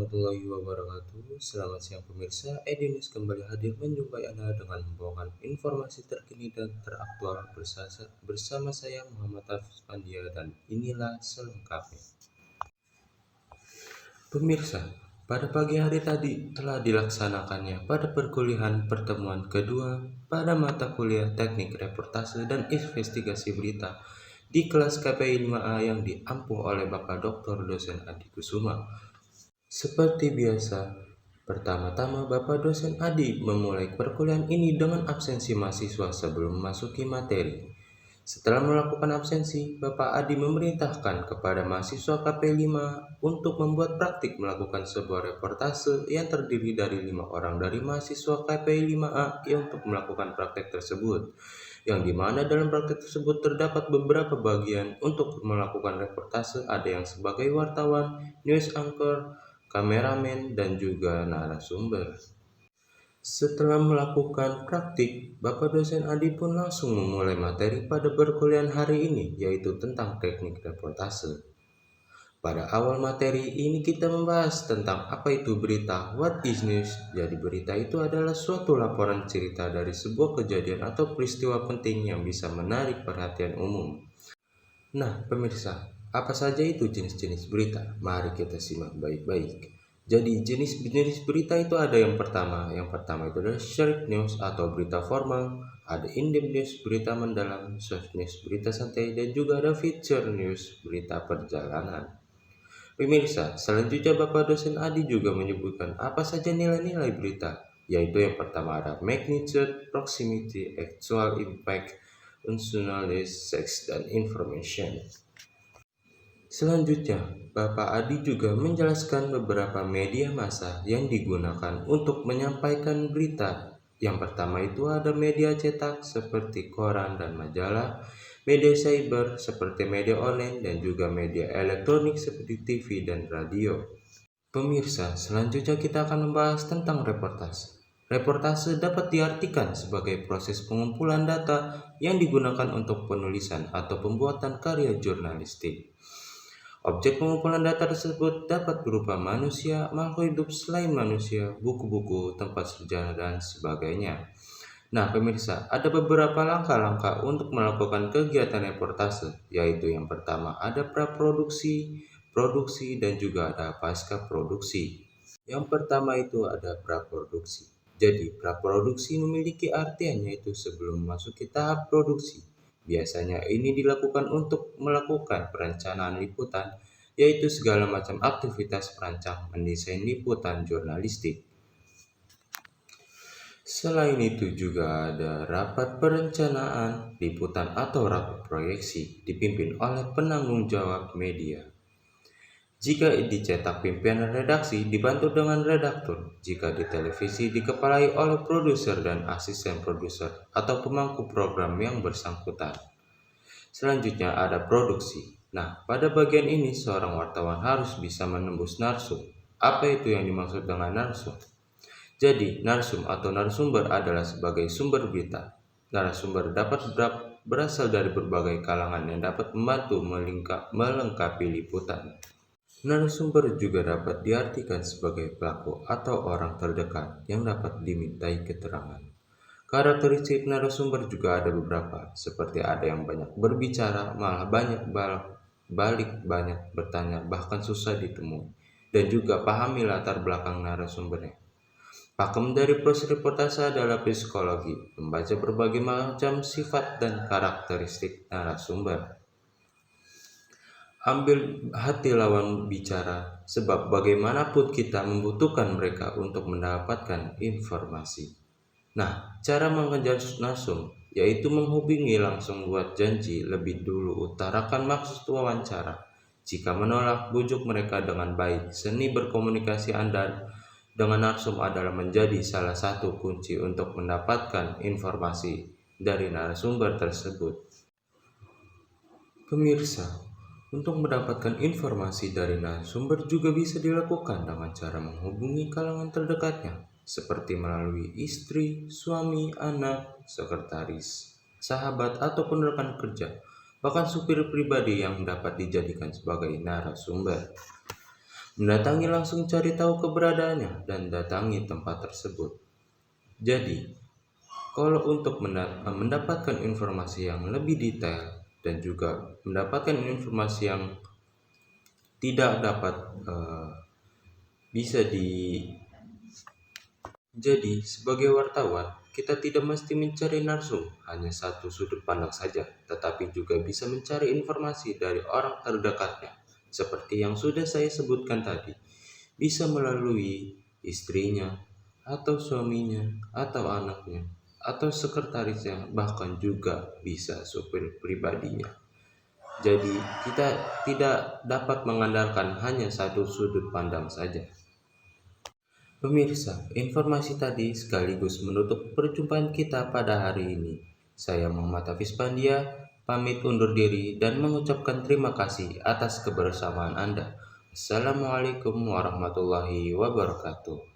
warahmatullahi wabarakatuh. Selamat siang pemirsa. Edinus kembali hadir menjumpai Anda dengan membawakan informasi terkini dan teraktual bersama saya Muhammad Hafiz Pandia dan inilah selengkapnya. Pemirsa, pada pagi hari tadi telah dilaksanakannya pada perkuliahan pertemuan kedua pada mata kuliah Teknik Reportase dan Investigasi Berita di kelas KPI 5A yang diampu oleh Bapak Dr. Dosen Adi Kusuma. Seperti biasa, pertama-tama Bapak Dosen Adi memulai perkuliahan ini dengan absensi mahasiswa sebelum memasuki materi. Setelah melakukan absensi, Bapak Adi memerintahkan kepada mahasiswa KP5 untuk membuat praktik melakukan sebuah reportase yang terdiri dari 5 orang dari mahasiswa KP5A untuk melakukan praktek tersebut. Yang dimana dalam praktek tersebut terdapat beberapa bagian untuk melakukan reportase, ada yang sebagai wartawan, news anchor, kameramen, dan juga narasumber. Setelah melakukan praktik, Bapak Dosen Adi pun langsung memulai materi pada perkuliahan hari ini, yaitu tentang teknik reportase. Pada awal materi ini kita membahas tentang apa itu berita, what is news. Jadi berita itu adalah suatu laporan cerita dari sebuah kejadian atau peristiwa penting yang bisa menarik perhatian umum. Nah, pemirsa, apa saja itu jenis-jenis berita? Mari kita simak baik-baik. Jadi, jenis-jenis berita itu ada yang pertama. Yang pertama itu adalah short news atau berita formal, ada in-depth news, berita mendalam, soft news, berita santai, dan juga ada feature news, berita perjalanan. Pemirsa, selanjutnya Bapak Dosen Adi juga menyebutkan apa saja nilai-nilai berita, yaitu yang pertama ada magnitude, proximity, actual impact, unsunalis, sex, dan information. Selanjutnya, Bapak Adi juga menjelaskan beberapa media massa yang digunakan untuk menyampaikan berita. Yang pertama itu ada media cetak seperti koran dan majalah, media cyber seperti media online, dan juga media elektronik seperti TV dan radio. Pemirsa, selanjutnya kita akan membahas tentang reportase. Reportase dapat diartikan sebagai proses pengumpulan data yang digunakan untuk penulisan atau pembuatan karya jurnalistik. Objek pengumpulan data tersebut dapat berupa manusia, makhluk hidup selain manusia, buku-buku, tempat sejarah, dan sebagainya. Nah, pemirsa, ada beberapa langkah-langkah untuk melakukan kegiatan reportase, yaitu yang pertama ada praproduksi, produksi, dan juga ada pasca produksi. Yang pertama itu ada praproduksi. Jadi, praproduksi memiliki artian yaitu sebelum memasuki tahap produksi. Biasanya ini dilakukan untuk melakukan perencanaan liputan, yaitu segala macam aktivitas perancang mendesain liputan jurnalistik. Selain itu juga ada rapat perencanaan liputan atau rapat proyeksi dipimpin oleh penanggung jawab media. Jika dicetak pimpinan redaksi dibantu dengan redaktur, jika di televisi dikepalai oleh produser dan asisten produser atau pemangku program yang bersangkutan. Selanjutnya ada produksi. Nah, pada bagian ini seorang wartawan harus bisa menembus narsum. Apa itu yang dimaksud dengan narsum? Jadi, narsum atau narasumber adalah sebagai sumber berita. Narasumber dapat berasal dari berbagai kalangan yang dapat membantu melengkapi liputan. Narasumber juga dapat diartikan sebagai pelaku atau orang terdekat yang dapat dimintai keterangan. Karakteristik narasumber juga ada beberapa, seperti ada yang banyak berbicara, malah banyak banyak bertanya, bahkan susah ditemui, dan juga pahami latar belakang narasumbernya. Pakem dari proses reportase adalah psikologi, membaca berbagai macam sifat dan karakteristik narasumber. Ambil hati lawan bicara, sebab bagaimanapun kita membutuhkan mereka untuk mendapatkan informasi. Nah, cara mengejar narsum yaitu menghubungi langsung, buat janji lebih dulu, utarakan maksud wawancara. Jika menolak, bujuk mereka dengan baik. Seni berkomunikasi Anda dengan narsum adalah menjadi salah satu kunci untuk mendapatkan informasi dari narasumber tersebut. Pemirsa, untuk mendapatkan informasi dari narasumber juga bisa dilakukan dengan cara menghubungi kalangan terdekatnya, seperti melalui istri, suami, anak, sekretaris, sahabat, ataupun rekan kerja, bahkan supir pribadi yang dapat dijadikan sebagai narasumber. mendatangi langsung cari tahu keberadaannya dan datangi tempat tersebut. Jadi, kalau untuk mendapatkan informasi yang lebih detail dan juga mendapatkan informasi yang tidak dapat bisa di jadi, sebagai wartawan, kita tidak mesti mencari narsum hanya satu sudut pandang saja, tetapi juga bisa mencari informasi dari orang terdekatnya, seperti yang sudah saya sebutkan tadi. Bisa melalui istrinya, atau suaminya, atau anaknya, atau sekretarisnya, bahkan juga bisa supir pribadinya. Jadi, kita tidak dapat mengandalkan hanya satu sudut pandang saja. Pemirsa, informasi tadi sekaligus menutup perjumpaan kita pada hari ini. Saya Muhammad Hafiz Pandia, pamit undur diri dan mengucapkan terima kasih atas kebersamaan Anda. Assalamualaikum warahmatullahi wabarakatuh.